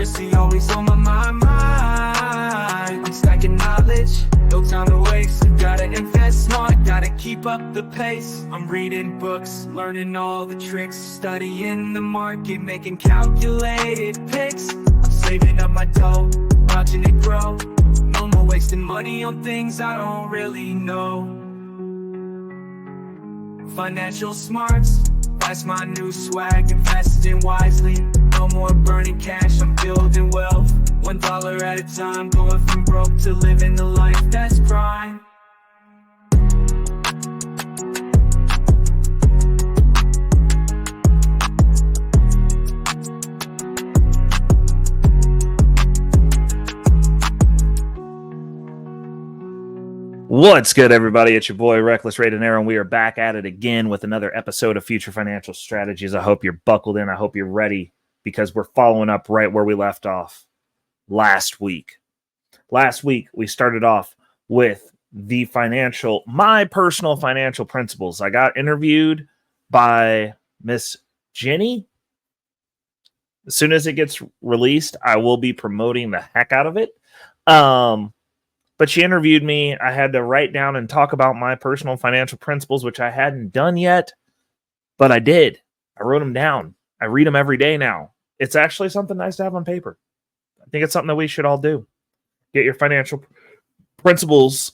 Literacy always on my mind. I'm stacking knowledge, no time to waste. Gotta invest smart, gotta keep up the pace. I'm reading books, learning all the tricks, studying the market, making calculated picks. I'm saving up my dough, watching it grow. No more wasting money on things I don't really know. Financial smarts, that's my new swag. Investing wisely, no more burning cash, I'm building wealth. $1 at a time, going from broke to living the life that's prime. What's good, everybody? It's your boy Reckless Raidanair, and we are back at it again with another episode of Future Financial Strategies. I hope you're buckled in. I hope you're ready, because we're following up right where we left off last week. Last week, we started off with my personal financial principles. I got interviewed by Miss Jenny. As soon as it gets released, I will be promoting the heck out of it. But she interviewed me. I had to write down and talk about my personal financial principles, which I hadn't done yet, but I did. I wrote them down. I read them every day now. It's actually something nice to have on paper. I think it's something that we should all do. Get your financial principles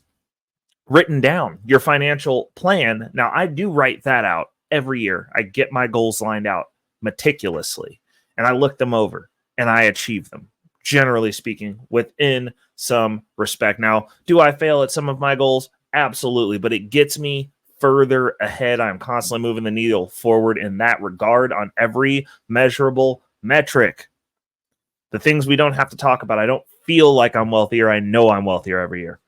written down, your financial plan. Now, I do write that out every year. I get my goals lined out meticulously, and I look them over, and I achieve them, generally speaking, within some respect. Now, do I fail at some of my goals? Absolutely, but it gets me further ahead. I'm constantly moving the needle forward in that regard on every measurable metric. The things we don't have to talk about. I don't feel like I'm wealthier. I know I'm wealthier every year.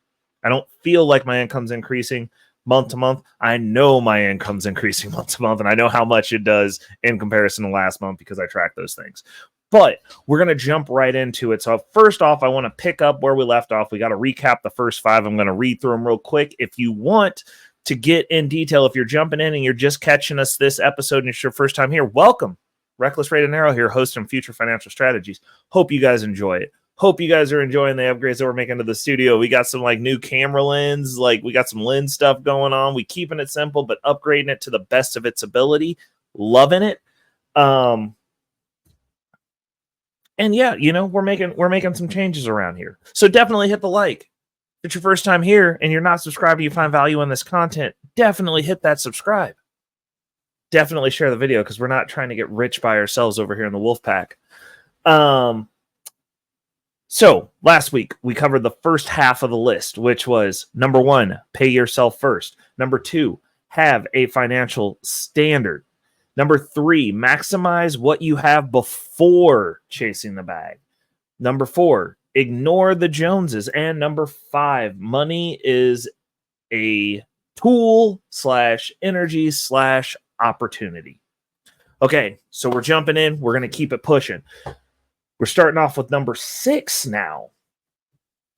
I don't feel like my income's increasing month to month. I know my income's increasing month to month, and I know how much it does in comparison to last month because I track those things. But we're going to jump right into it. So first off, I want to pick up where we left off. We got to recap the first 5. I'm going to read through them real quick. If you want to get in detail, if you're jumping in and you're just catching us this episode and it's your first time here, welcome. Reckless Raidanair here, hosting Future Financial Strategies. Hope you guys enjoy it. Hope you guys are enjoying the upgrades that we're making to the studio. We got some new camera lens, we got some lens stuff going on. We keeping it simple, but upgrading it to the best of its ability. Loving it. And yeah, we're making some changes around here. So definitely hit the like. If it's your first time here and you're not subscribed and you find value in this content, definitely hit that subscribe. Definitely share the video, because we're not trying to get rich by ourselves over here in the wolf pack. So last week we covered the first half of the list, which was number 1, pay yourself first. Number 2, have a financial standard. Number 3, maximize what you have before chasing the bag. Number 4, ignore the Joneses. And number 5, money is a tool / energy / opportunity. Okay, so we're jumping in. We're going to keep it pushing. We're starting off with number 6 now.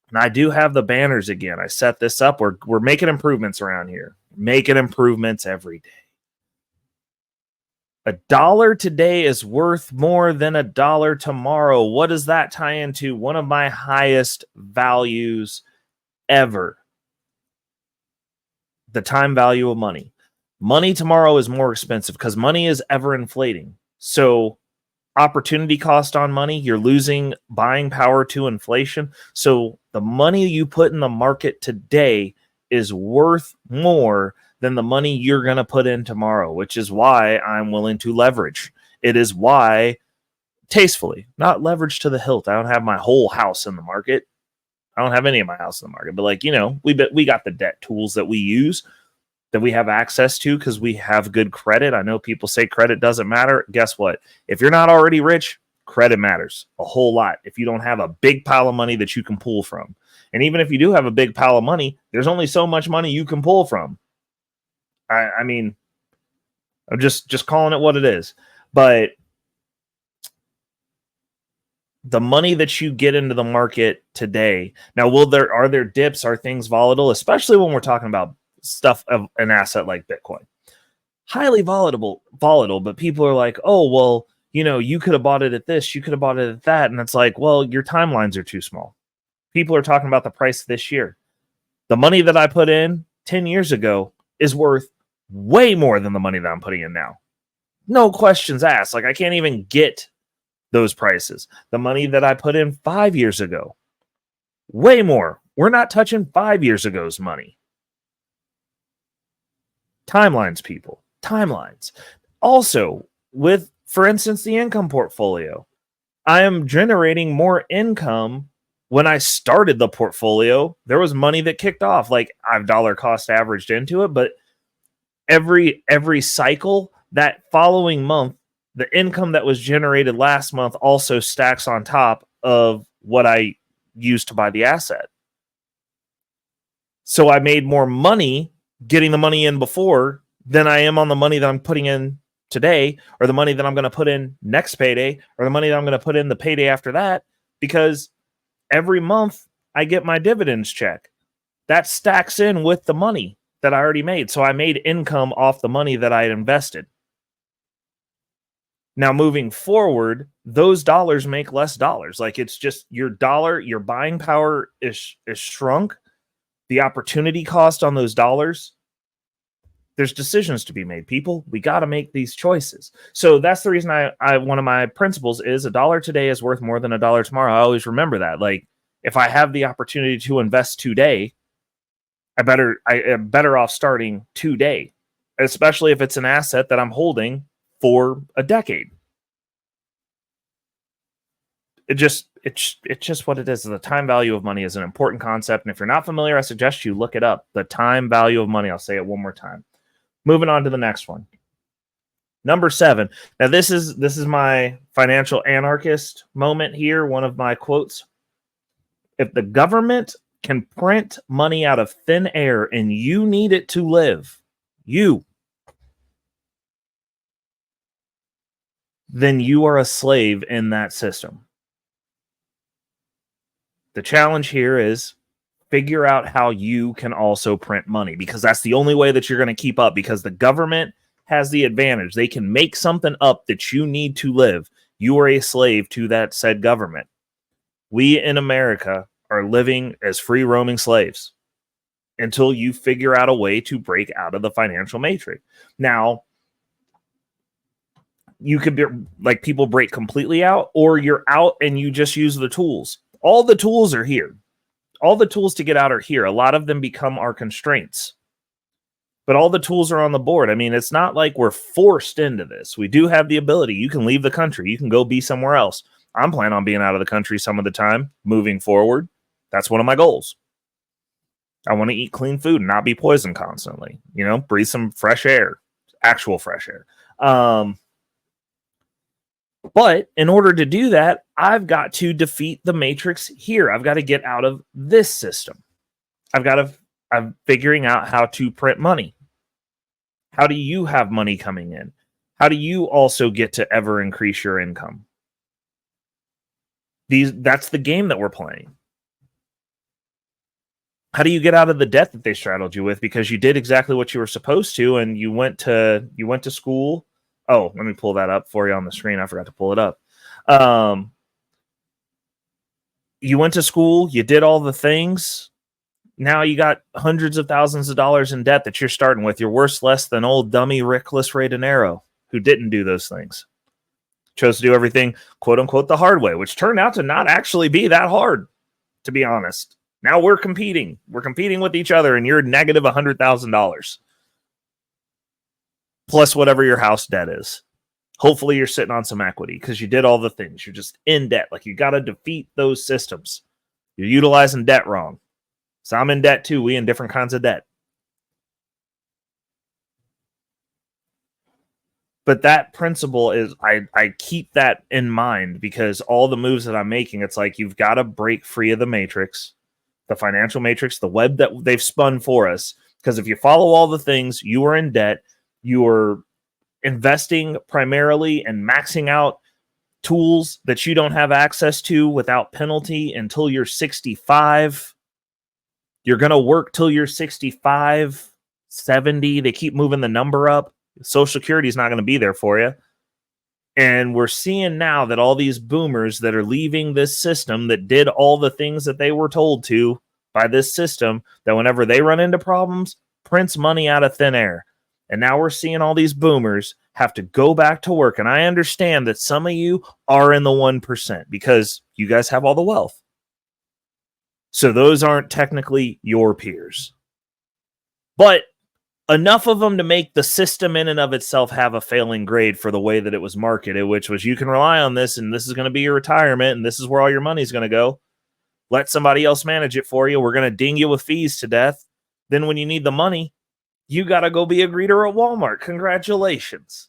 And I do have the banners again. I set this up. We're making improvements around here. Making improvements every day. $1 today is worth more than $1 tomorrow. What does that tie into? One of my highest values ever. The time value of money. Money tomorrow is more expensive because money is ever inflating. So opportunity cost on money, you're losing buying power to inflation. So the money you put in the market today is worth more than the money you're going to put in tomorrow, which is why I'm willing to leverage. It is why, tastefully, not leverage to the hilt. I don't have my whole house in the market. I don't have any of my house in the market, but we got the debt tools that we use, that we have access to because we have good credit. I know people say credit doesn't matter. Guess what? If you're not already rich, credit matters a whole lot. If you don't have a big pile of money that you can pull from. And even if you do have a big pile of money, there's only so much money you can pull from. I mean, I'm just calling it what it is. But the money that you get into the market today, now, are there dips? Are things volatile? Especially when we're talking about stuff of an asset like Bitcoin. Highly volatile, but people are like, oh, well, you could have bought it at this, you could have bought it at that. And it's like, well, your timelines are too small. People are talking about the price this year. The money that I put in 10 years ago is worth way more than the money that I'm putting in now. No questions asked. Like, I can't even get those prices. The money that I put in 5 years ago, way more. We're not touching 5 years ago's money. Timelines, people. Timelines. Also, with, for instance, the income portfolio, I am generating more income. When I started the portfolio, there was money that kicked off. Like, I've dollar cost averaged into it, but every cycle, that following month, the income that was generated last month also stacks on top of what I used to buy the asset. So I made more money getting the money in before than I am on the money that I'm putting in today, or the money that I'm going to put in next payday, or the money that I'm going to put in the payday after that, because every month I get my dividends check. That stacks in with the money that I already made. So I made income off the money that I had invested. Now, moving forward, those dollars make less dollars. Like, it's just your buying power is shrunk. The opportunity cost on those dollars, there's decisions to be made, people. We got to make these choices. So that's the reason I one of my principles is $1 today is worth more than $1 tomorrow. I always remember that. Like, if I have the opportunity to invest today, I am better off starting today, especially if it's an asset that I'm holding for a decade. It's just what it is. The time value of money is an important concept. And if you're not familiar, I suggest you look it up. The time value of money. I'll say it one more time. Moving on to the next one. Number 7. Now, this is my financial anarchist moment here. One of my quotes. If the government can print money out of thin air and you need it to live, then you are a slave in that system. The challenge here is figure out how you can also print money, because that's the only way that you're going to keep up, because the government has the advantage. They can make something up that you need to live. You are a slave to that said government. We in America are living as free roaming slaves until you figure out a way to break out of the financial matrix. Now, you could be like, people break completely out, or you're out and you just use the tools. All the tools are here. All the tools to get out are here. A lot of them become our constraints, but all the tools are on the board. I mean, it's not like we're forced into this. We do have the ability. You can leave the country. You can go be somewhere else. I'm planning on being out of the country some of the time moving forward. That's one of my goals. I want to eat clean food and not be poisoned constantly. Breathe some fresh air, actual fresh air. But in order to do that, I've got to defeat the matrix here. I've got to get out of this system. I'm figuring out how to print money. How do you have money coming in? How do you also get to ever increase your income? That's the game that we're playing. How do you get out of the debt that they straddled you with because you did exactly what you were supposed to, and you went to school? Oh, let me pull that up for you on the screen. I forgot to pull it up. You went to school, you did all the things. Now you got hundreds of thousands of dollars in debt that you're starting with. You're worse less than old dummy Reckless Raidenero, who didn't do those things. Chose to do everything, quote unquote, the hard way, which turned out to not actually be that hard, to be honest. Now we're competing. We're competing with each other, and you're negative $100,000. Plus whatever your house debt is. Hopefully you're sitting on some equity because you did all the things. You're just in debt. Like, you got to defeat those systems. You're utilizing debt wrong. So I'm in debt too. We in different kinds of debt. But that principle is, I keep that in mind, because all the moves that I'm making, it's like, you've got to break free of the matrix, the financial matrix, the web that they've spun for us. Because if you follow all the things, you are in debt. You're investing primarily and maxing out tools that you don't have access to without penalty until you're 65. You're going to work till you're 65, 70. They keep moving the number up. Social Security is not going to be there for you. And we're seeing now that all these boomers that are leaving this system that did all the things that they were told to by this system, that whenever they run into problems, prints money out of thin air. And now we're seeing all these boomers have to go back to work. And I understand that some of you are in the 1% because you guys have all the wealth. So those aren't technically your peers. But enough of them to make the system in and of itself have a failing grade for the way that it was marketed, which was you can rely on this and this is going to be your retirement and this is where all your money's going to go. Let somebody else manage it for you. We're going to ding you with fees to death. Then when you need the money, you got to go be a greeter at Walmart. Congratulations.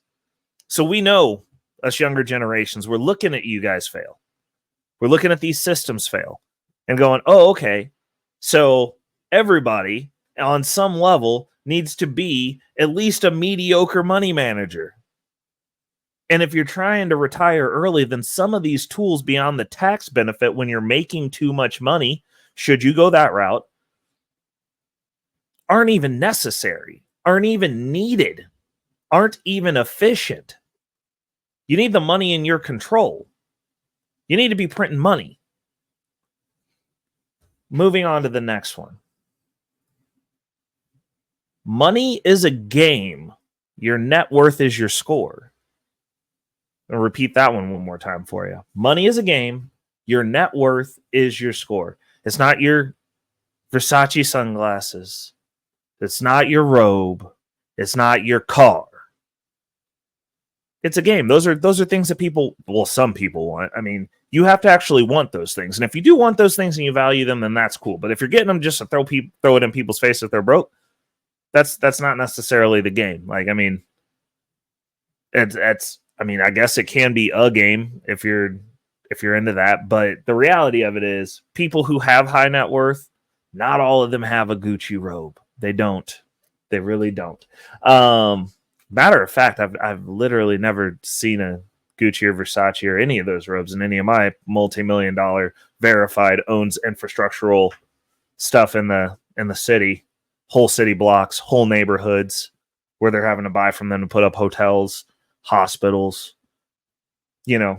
So we know, us younger generations, we're looking at you guys fail. We're looking at these systems fail and going, oh, okay. So everybody on some level needs to be at least a mediocre money manager. And if you're trying to retire early, then some of these tools beyond the tax benefit when you're making too much money, should you go that route, aren't even necessary, aren't even needed, aren't even efficient. You need the money in your control. You need to be printing money. Moving on to the next one. Money is a game. Your net worth is your score. I'll repeat that one more time for you. Money is a game. Your net worth is your score. It's not your Versace sunglasses. It's not your robe. It's not your car. It's a game. Those are things that some people want. I mean, you have to actually want those things. And if you do want those things and you value them, then that's cool. But if you're getting them just to throw it in people's face if they're broke, that's not necessarily the game. Like, I mean, I guess it can be a game if you're into that. But the reality of it is people who have high net worth, not all of them have a Gucci robe. They don't. They really don't. Matter of fact, I've literally never seen a Gucci or Versace or any of those robes in any of my multi-million-dollar verified owns infrastructural stuff in the city. Whole city blocks, whole neighborhoods where they're having to buy from them to put up hotels, hospitals,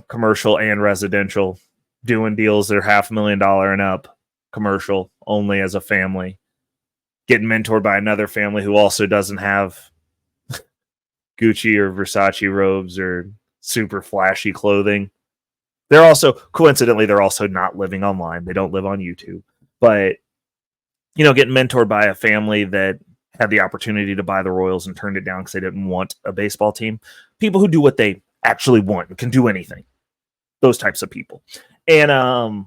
commercial and residential, doing deals that are $500,000 and up, commercial only as a family, getting mentored by another family who also doesn't have Gucci or Versace robes or super flashy clothing. They're also not living online. They don't live on YouTube, but getting mentored by a family that had the opportunity to buy the Royals and turned it down because they didn't want a baseball team. People who do what they actually want and can do anything. Those types of people. And,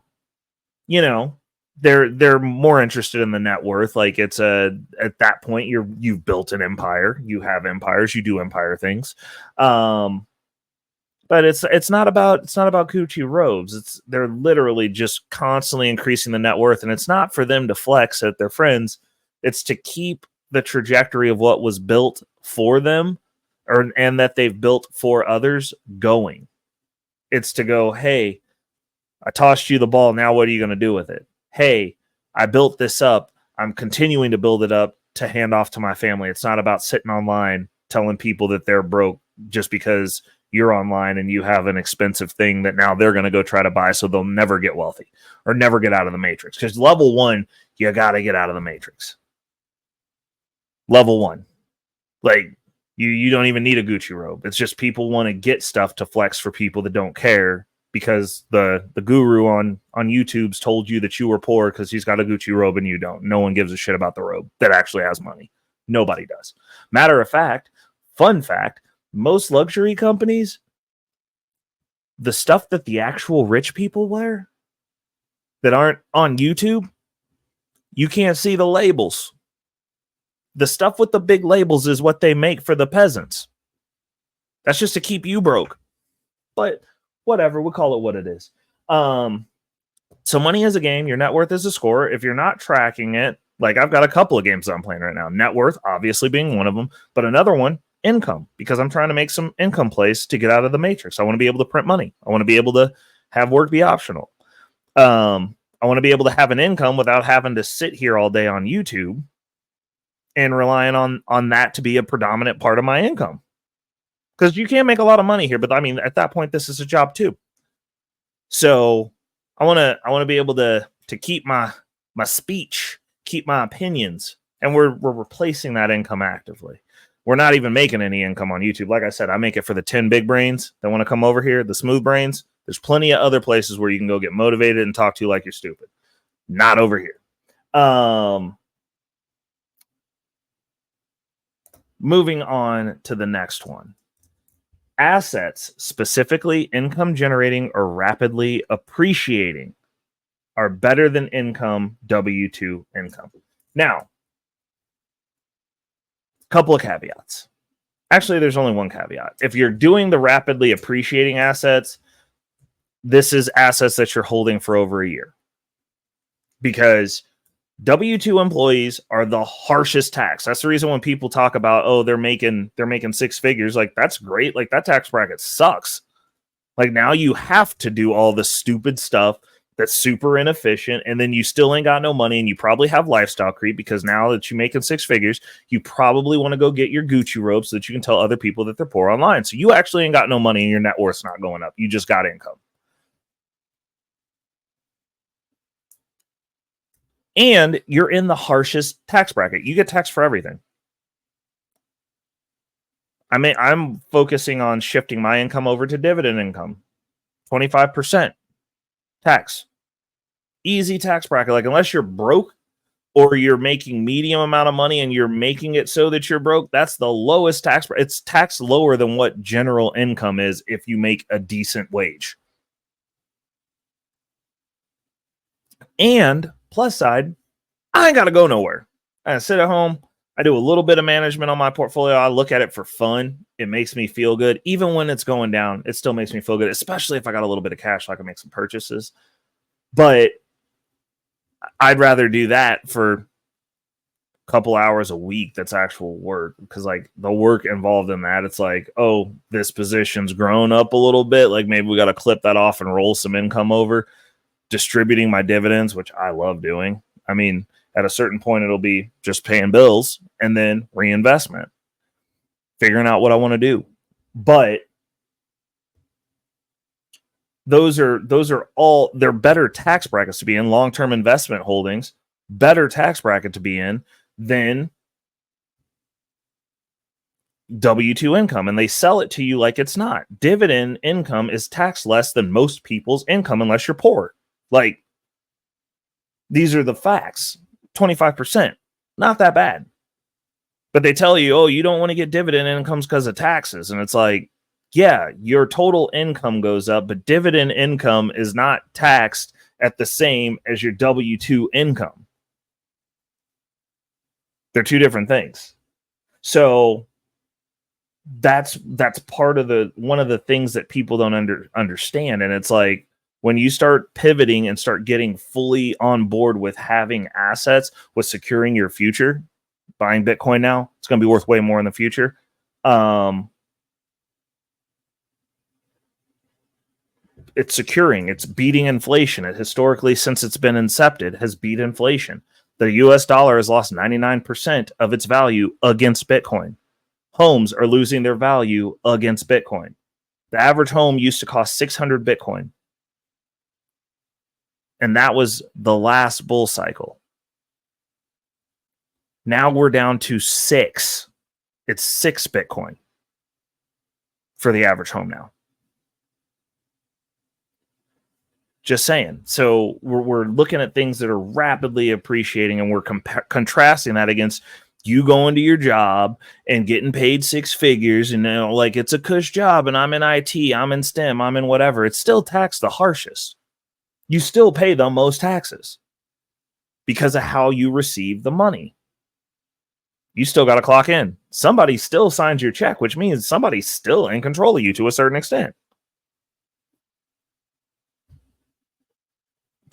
they're more interested in the net worth. Like at that point, you've built an empire. You have empires. You do empire things. But it's not about Gucci robes. They're literally just constantly increasing the net worth, and it's not for them to flex at their friends. It's to keep the trajectory of what was built for them, and that they've built for others going. It's to go, hey, I tossed you the ball. Now what are you going to do with it? Hey, I built this up. I'm continuing to build it up to hand off to my family. It's not about sitting online telling people that they're broke just because you're online and you have an expensive thing that now they're going to go try to buy so they'll never get wealthy or never get out of the matrix. Because level 1, you got to get out of the matrix. Level 1. Like, you don't even need a Gucci robe. It's just people want to get stuff to flex for people that don't care because the guru on YouTube's told you that you were poor because he's got a Gucci robe and you don't. No one gives a shit about the robe that actually has money. Nobody does. Matter of fact, fun fact, most luxury companies, the stuff that the actual rich people wear that aren't on YouTube, you can't see the labels. The stuff with the big labels is what they make for the peasants. That's just to keep you broke. But whatever, we'll call it what it is. So money is a game. Your net worth is a score. If you're not tracking it, like I've got a couple of games I'm playing right now. Net worth, obviously being one of them. But another one, income, because I'm trying to make some income plays to get out of the matrix. I want to be able to print money. I want to be able to have work be optional. I want to be able to have an income without having to sit here all day on YouTube and relying on that to be a predominant part of my income. because you can make a lot of money here. But I mean, at that point, this is a job too. So I want to be able to keep my speech, keep my opinions, and we're replacing that income actively. We're not even making any income on YouTube. Like I said, I make it for the 10 big brains that want to come over here, the smooth brains. There's plenty of other places where you can go get motivated and talk to you like you're stupid. Not over here. Moving on to the next one. Assets, specifically income generating or rapidly appreciating, are better than income, W-2 income. Now, couple of caveats. Actually, there's only one caveat. If you're doing the rapidly appreciating assets, this is assets that you're holding for over a year. Because W-2 employees are the harshest tax. That's the reason when people talk about, oh, they're making 6 figures, like that's great. Like that tax bracket sucks. Like now you have to do all the stupid stuff that's super inefficient, and then you still ain't got no money, and you probably have lifestyle creep because now that you're making 6 figures, you probably want to go get your Gucci robe so that you can tell other people that they're poor online. So you actually ain't got no money and your net worth's not going up. You just got income. And you're in the harshest tax bracket. You get taxed for everything. I mean, I'm focusing on shifting my income over to dividend income. 25% tax. Easy tax bracket. Like unless you're broke or you're making medium amount of money and you're making it so that you're broke, that's the lowest tax bracket. It's taxed lower than what general income is if you make a decent wage. And plus side, I ain't got to go nowhere. I sit at home. I do a little bit of management on my portfolio. I look at it for fun. It makes me feel good. Even when it's going down, it still makes me feel good, especially if I got a little bit of cash so I can make some purchases. But I'd rather do that for a couple hours a week that's actual work, because like the work involved in that, it's like, oh, this position's grown up a little bit. Like maybe we got to clip that off and roll some income over. Distributing my dividends, which I love doing. I mean, at a certain point, it'll be just paying bills and then reinvestment, figuring out what I want to do. But those are all, they're better tax brackets to be in. Long-term investment holdings, better tax bracket to be in than W-2 income. And they sell it to you like it's not. Dividend income is taxed less than most people's income unless you're poor. Like, these are the facts. 25%. Not that bad. But they tell you, oh, you don't want to get dividend incomes because of taxes. And it's like, yeah, your total income goes up, but dividend income is not taxed at the same as your W-2 income. They're two different things. So that's part of one of the things that people don't understand. And it's like, when you start pivoting and start getting fully on board with having assets, with securing your future, buying Bitcoin now, it's going to be worth way more in the future. It's securing, it's beating inflation. It historically, since it's been incepted, has beat inflation. The US dollar has lost 99% of its value against Bitcoin. Homes are losing their value against Bitcoin. The average home used to cost 600 Bitcoin. And that was the last bull cycle. Now we're down to 6. It's 6 Bitcoin for the average home now. Just saying. So we're looking at things that are rapidly appreciating, and we're contrasting that against you going to your job and getting paid 6 figures, and like it's a cush job, and I'm in IT, I'm in STEM, I'm in whatever. It's still taxed the harshest. You still pay the most taxes because of how you receive the money. You still got to clock in. Somebody still signs your check, which means somebody's still in control of you to a certain extent.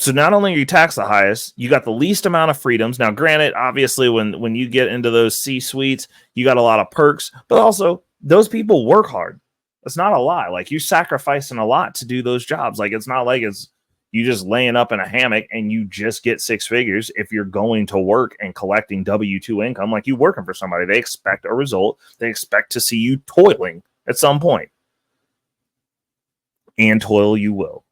So not only are you taxed the highest, you got the least amount of freedoms. Now, granted, obviously, when you get into those C-suites, you got a lot of perks, but also those people work hard. It's not a lie. Like, you're sacrificing a lot to do those jobs. Like, it's not like it's you just laying up in a hammock and you just get 6 figures. If you're going to work and collecting W-2 income, like you working for somebody, they expect a result. They expect to see you toiling at some point. And toil you will.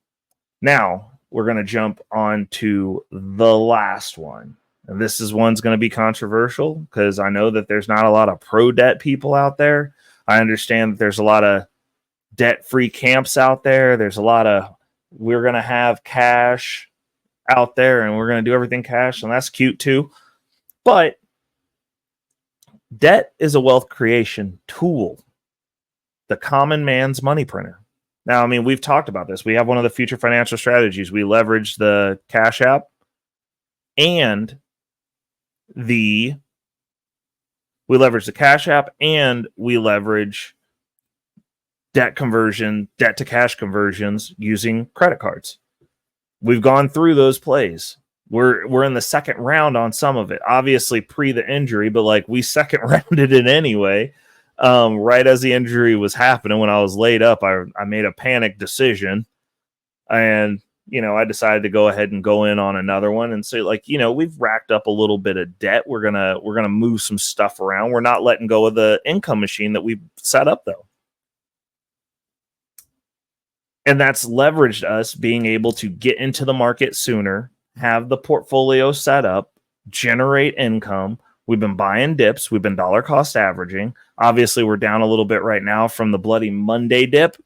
Now, we're going to jump on to the last one. And this is one's going to be controversial because I know that there's not a lot of pro-debt people out there. I understand that there's a lot of debt-free camps out there. There's a lot of, we're going to have cash out there and we're going to do everything cash, and that's cute too. But debt is a wealth creation tool, the common man's money printer. Now, I mean, we've talked about this. We have one of the future financial strategies. We leverage the Cash App and we leverage the Cash App and we leverage debt to cash conversions using credit cards. We've gone through those plays. We're in the second round on some of it, obviously pre the injury, but like we second rounded it anyway. Right as the injury was happening, when I was laid up, I made a panic decision, and I decided to go ahead and go in on another one and say, like, we've racked up a little bit of debt. We're gonna move some stuff around. We're not letting go of the income machine that we set up though. And that's leveraged us being able to get into the market sooner, have the portfolio set up, generate income. We've been buying dips. We've been dollar cost averaging. Obviously, we're down a little bit right now from the bloody Monday dip,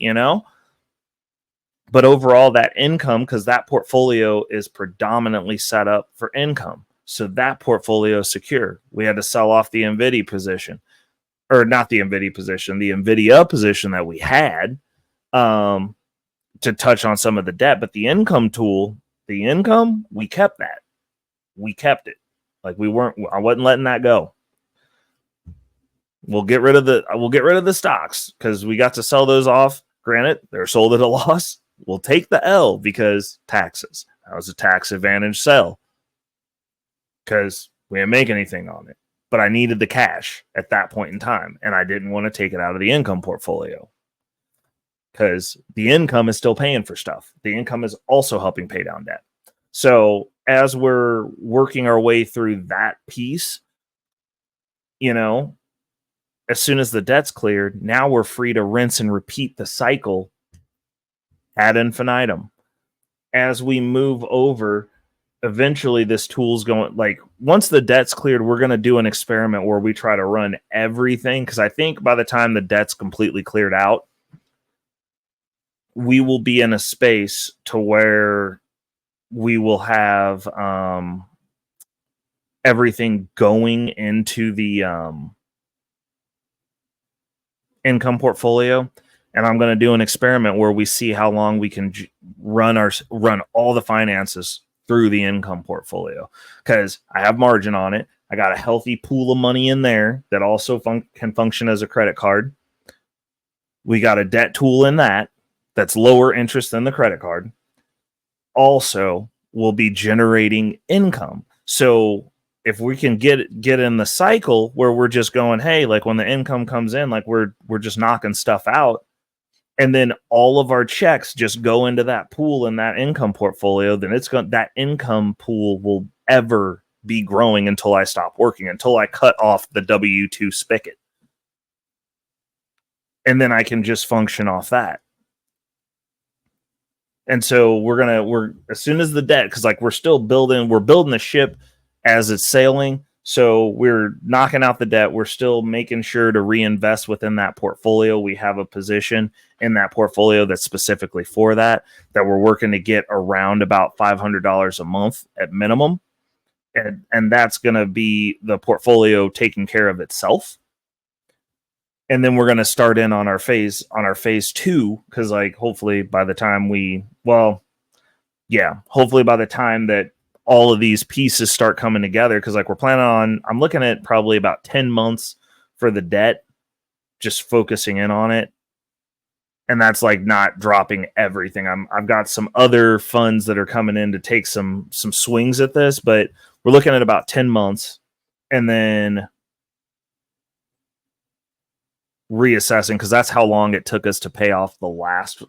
But overall, that income, because that portfolio is predominantly set up for income. So that portfolio is secure. We had to sell off the NVIDIA position. Or not the NVIDIA position, the NVIDIA position that we had. To touch on some of the debt, but the income tool, we kept that. We kept it. Like I wasn't letting that go. We'll get rid of the stocks because we got to sell those off. Granted, they're sold at a loss. We'll take the L because taxes. That was a tax advantage sell because we didn't make anything on it. But I needed the cash at that point in time, and I didn't want to take it out of the income portfolio. Because the income is still paying for stuff. The income is also helping pay down debt. So as we're working our way through that piece, as soon as the debt's cleared, now we're free to rinse and repeat the cycle ad infinitum. As we move over, eventually this tool's going, like, once the debt's cleared, we're going to do an experiment where we try to run everything. Because I think by the time the debt's completely cleared out, we will be in a space to where we will have everything going into the income portfolio. And I'm going to do an experiment where we see how long we can run all the finances through the income portfolio. Because I have margin on it. I got a healthy pool of money in there that also can function as a credit card. We got a debt tool in that's lower interest than the credit card. Also will be generating income. So if we can get in the cycle where we're just going, hey, like when the income comes in, like we're just knocking stuff out, and then all of our checks just go into that pool in that income portfolio, then that income pool will ever be growing until I stop working, until I cut off the W-2 spigot. And then I can just function off that. And so we're as soon as the debt, because like we're building the ship as it's sailing. So we're knocking out the debt. We're still making sure to reinvest within that portfolio. We have a position in that portfolio that's specifically for that we're working to get around about $500 a month at minimum. And that's going to be the portfolio taking care of itself. And then we're going to start in on our phase 2, because like hopefully by the time that all of these pieces start coming together, because like I'm looking at probably about 10 months for the debt, just focusing in on it. And that's like not dropping everything. I've got some other funds that are coming in to take some swings at this, but we're looking at about 10 months and then reassessing, because that's how long it took us to pay off the last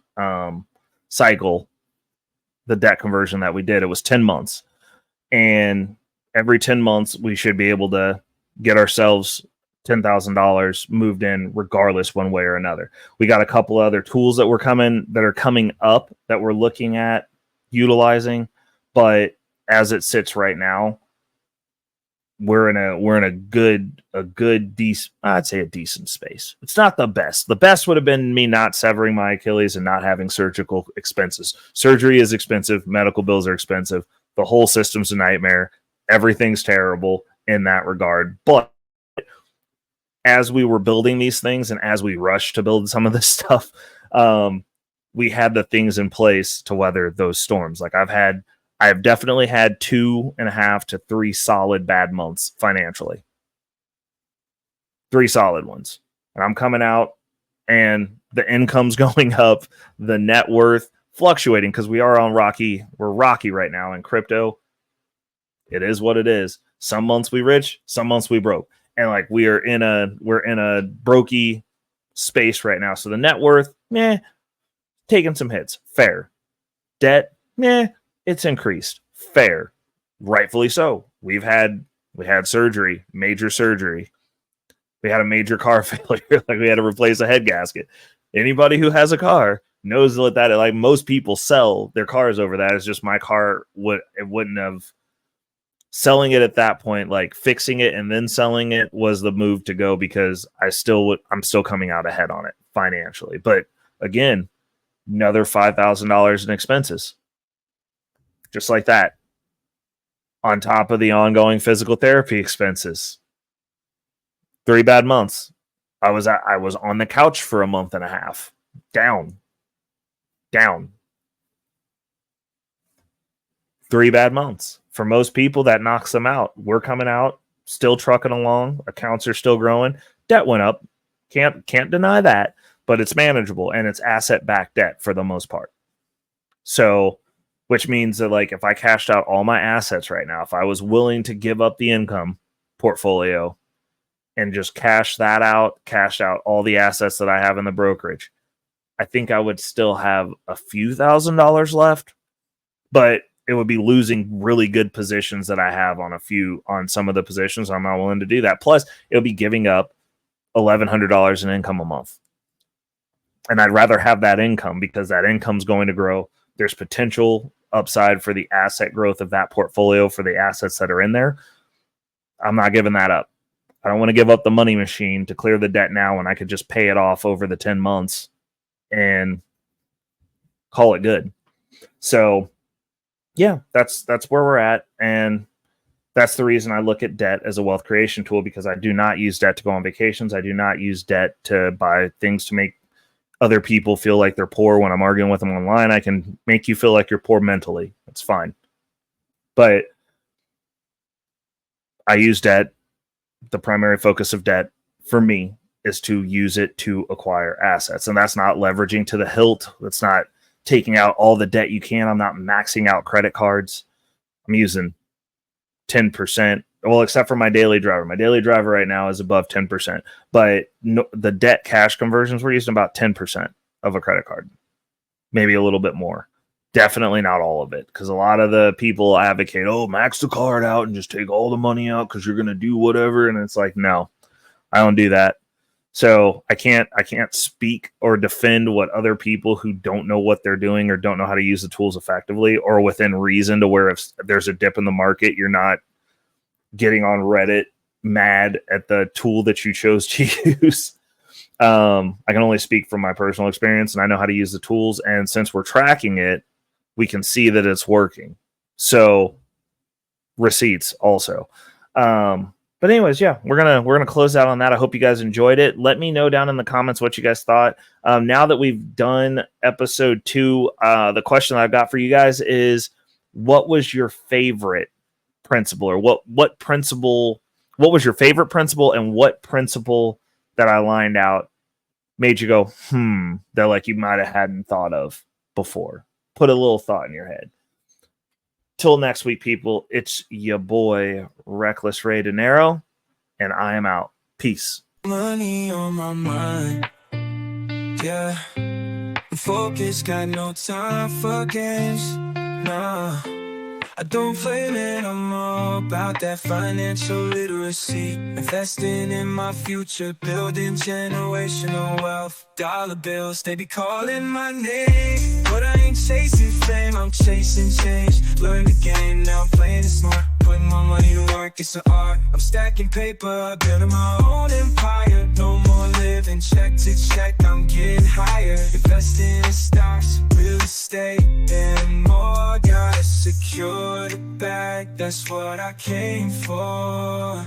cycle, the debt conversion that we did. It was 10 months. And every 10 months, we should be able to get ourselves $10,000 moved in regardless one way or another. We got a couple other tools that are coming up that we're looking at utilizing, but as it sits right now, we're in a good decent, I'd say a decent space. It's not the best. The best would have been me not severing my Achilles and not having surgical expenses. Surgery is expensive, medical bills are expensive. The whole system's a nightmare. Everything's terrible in that regard. But as we were building these things and as we rushed to build some of this stuff, we had the things in place to weather those storms. Like I have definitely had 2.5 to 3 solid bad months financially. 3 solid ones. And I'm coming out and the income's going up, the net worth fluctuating because we're rocky right now in crypto. It is what it is. Some months we rich, some months we broke. And like we're in a brokey space right now. So the net worth, taking some hits. Fair. Debt, it's increased. Fair. Rightfully so. We had surgery, major surgery. We had a major car failure. Like we had to replace a head gasket. Anybody who has a car knows that like most people sell their cars over that. It's just my car wouldn't have selling it at that point, like fixing it and then selling it was the move to go because I'm still coming out ahead on it financially. But again, another $5,000 in expenses. Just like that. On top of the ongoing physical therapy expenses. 3 bad months. I was on the couch for a month and a half. Down. 3 bad months. For most people, that knocks them out. We're coming out, still trucking along. Accounts are still growing. Debt went up. Can't deny that, but it's manageable and it's asset-backed debt for the most part. So, which means that like if I cashed out all my assets right now, if I was willing to give up the income portfolio and just cash out all the assets that I have in the brokerage, I think I would still have a few $1,000s left, but it would be losing really good positions that I have on some of the positions. I'm not willing to do that. Plus, it'll be giving up $1,100 in income a month. And I'd rather have that income because that income's going to grow. There's potential upside for the asset growth of that portfolio for the assets that are in there. I'm not giving that up. I don't want to give up the money machine to clear the debt now when I could just pay it off over the 10 months and call it good. So, yeah, that's where we're at. And that's the reason I look at debt as a wealth creation tool, because I do not use debt to go on vacations. I do not use debt to buy things to make other people feel like they're poor when I'm arguing with them online. I can make you feel like you're poor mentally. That's fine. But I use debt. The primary focus of debt for me is to use it to acquire assets. And that's not leveraging to the hilt. That's not taking out all the debt you can. I'm not maxing out credit cards. I'm using 10%. Well, except for my daily driver. My daily driver right now is above 10%. But the debt cash conversions, we're using about 10% of a credit card. Maybe a little bit more. Definitely not all of it, because a lot of the people advocate, max the card out and just take all the money out because you're going to do whatever. And it's like, no, I don't do that. So I can't speak or defend what other people who don't know what they're doing or don't know how to use the tools effectively or within reason, to where if there's a dip in the market, you're not getting on Reddit mad at the tool that you chose to use. I can only speak from my personal experience, and I know how to use the tools. And since we're tracking it, we can see that it's working. So receipts also. But anyways, yeah, we're gonna close out on that. I hope you guys enjoyed it. Let me know down in the comments what you guys thought. Now that we've done episode 2, the question that I've got for you guys is, what was your favorite principle, or what was your favorite principle, and what principle that I lined out made you go, that like you might have hadn't thought of before? Put a little thought in your head. Till next week, people, it's your boy, Reckless Ray Dinero, and I am out. Peace. Money on my mind, yeah. Focus, got no time for games, nah. I don't flame it, I'm all about that financial literacy. Investing in my future, building generational wealth. Dollar bills, they be calling my name, but I ain't chasing fame, I'm chasing change. Learn the game, now I'm playing it smart. Putting my money to work, it's an art. I'm stacking paper, building my own empire. No more living check to check, I'm getting higher. Investing in stocks, real estate, and more. Gotta secure the bag, that's what I came for.